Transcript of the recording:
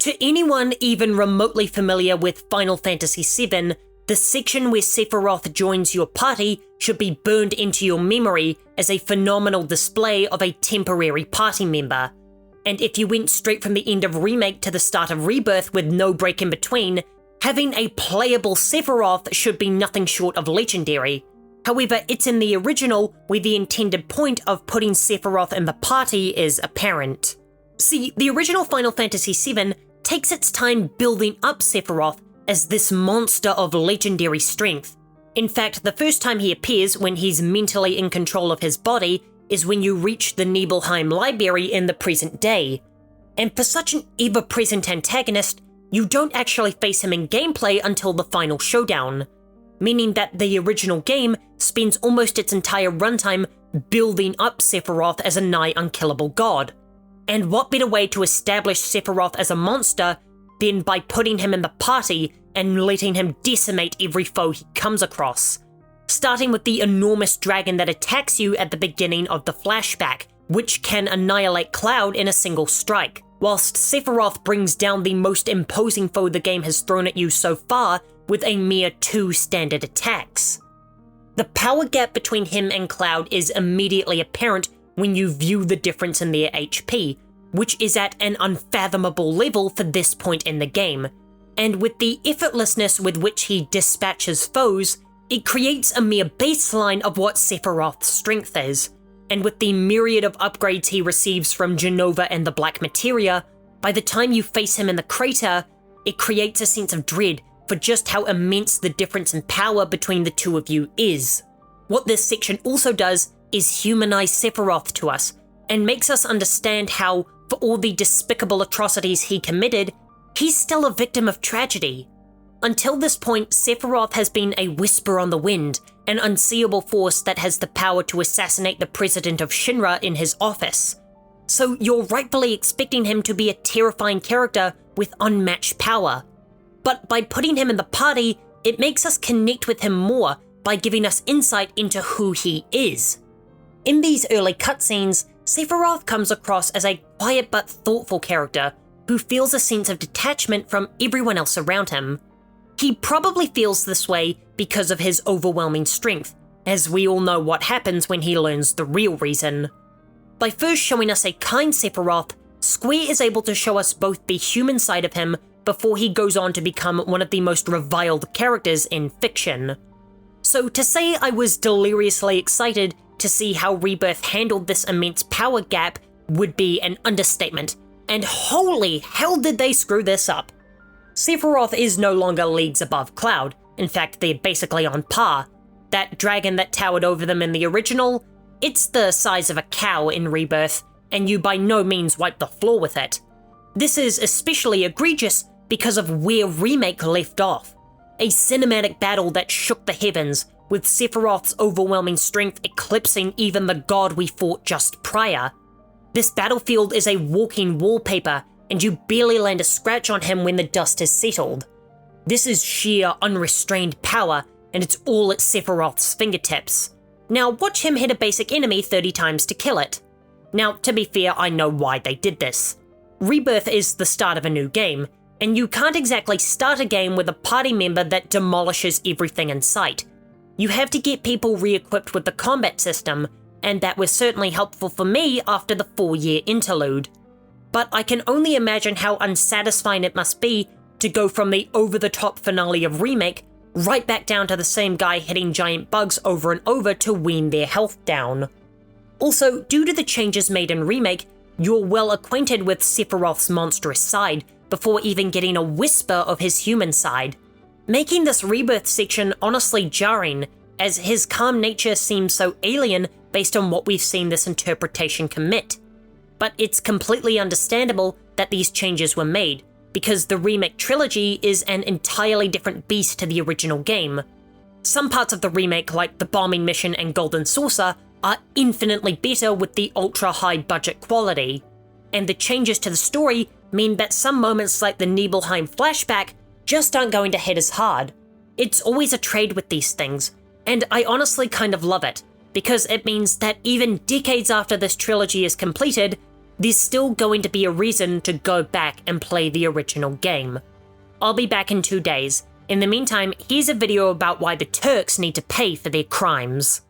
To anyone even remotely familiar with Final Fantasy VII, the section where Sephiroth joins your party should be burned into your memory as a phenomenal display of a temporary party member. And if you went straight from the end of Remake to the start of Rebirth with no break in between, having a playable Sephiroth should be nothing short of legendary. However, it's in the original where the intended point of putting Sephiroth in the party is apparent. See, the original Final Fantasy VII takes its time building up Sephiroth as this monster of legendary strength. In fact, the first time he appears when he's mentally in control of his body is when you reach the Nibelheim library in the present day. And for such an ever-present antagonist, you don't actually face him in gameplay until the final showdown, meaning that the original game spends almost its entire runtime building up Sephiroth as a nigh unkillable god. And what better way to establish Sephiroth as a monster than by putting him in the party and letting him decimate every foe he comes across, starting with the enormous dragon that attacks you at the beginning of the flashback, which can annihilate Cloud in a single strike, whilst Sephiroth brings down the most imposing foe the game has thrown at you so far with a mere 2 standard attacks. The power gap between him and Cloud is immediately apparent when you view the difference in their HP, which is at an unfathomable level for this point in the game. And with the effortlessness with which he dispatches foes, it creates a mere baseline of what Sephiroth's strength is. And with the myriad of upgrades he receives from Genova and the Black Materia, by the time you face him in the crater, it creates a sense of dread for just how immense the difference in power between the two of you is. What this section also does is humanize Sephiroth to us, and makes us understand how, for all the despicable atrocities he committed, he's still a victim of tragedy. Until this point, Sephiroth has been a whisper on the wind, an unseeable force that has the power to assassinate the president of Shinra in his office. So you're rightfully expecting him to be a terrifying character with unmatched power. But by putting him in the party, it makes us connect with him more by giving us insight into who he is. In these early cutscenes, Sephiroth comes across as a quiet but thoughtful character who feels a sense of detachment from everyone else around him. He probably feels this way because of his overwhelming strength, as we all know what happens when he learns the real reason. By first showing us a kind Sephiroth, Square is able to show us both the human side of him before he goes on to become one of the most reviled characters in fiction. So to say I was deliriously excited to see how Rebirth handled this immense power gap would be an understatement, and holy hell did they screw this up. Sephiroth is no longer leagues above Cloud. In fact, they're basically on par. That dragon that towered over them in the original, it's the size of a cow in Rebirth, and you by no means wipe the floor with it. This is especially egregious because of where Remake left off. A cinematic battle that shook the heavens, with Sephiroth's overwhelming strength eclipsing even the god we fought just prior. This battlefield is a walking wallpaper, and you barely land a scratch on him when the dust has settled. This is sheer, unrestrained power, and it's all at Sephiroth's fingertips. Now watch him hit a basic enemy 30 times to kill it. Now, to be fair, I know why they did this. Rebirth is the start of a new game, and you can't exactly start a game with a party member that demolishes everything in sight. You have to get people re-equipped with the combat system, and that was certainly helpful for me after the 4-year interlude. But I can only imagine how unsatisfying it must be to go from the over-the-top finale of Remake right back down to the same guy hitting giant bugs over and over to wean their health down. Also, due to the changes made in Remake, you're well acquainted with Sephiroth's monstrous side before even getting a whisper of his human side, making this Rebirth section honestly jarring, as his calm nature seems so alien based on what we've seen this interpretation commit. But it's completely understandable that these changes were made, because the Remake trilogy is an entirely different beast to the original game. Some parts of the remake, like the bombing mission and Golden Saucer, are infinitely better with the ultra-high budget quality, and the changes to the story mean that some moments like the Nibelheim flashback just aren't going to hit as hard. It's always a trade with these things, and I honestly kind of love it, because it means that even decades after this trilogy is completed, there's still going to be a reason to go back and play the original game. I'll be back in 2 days. In the meantime, here's a video about why the Turks need to pay for their crimes.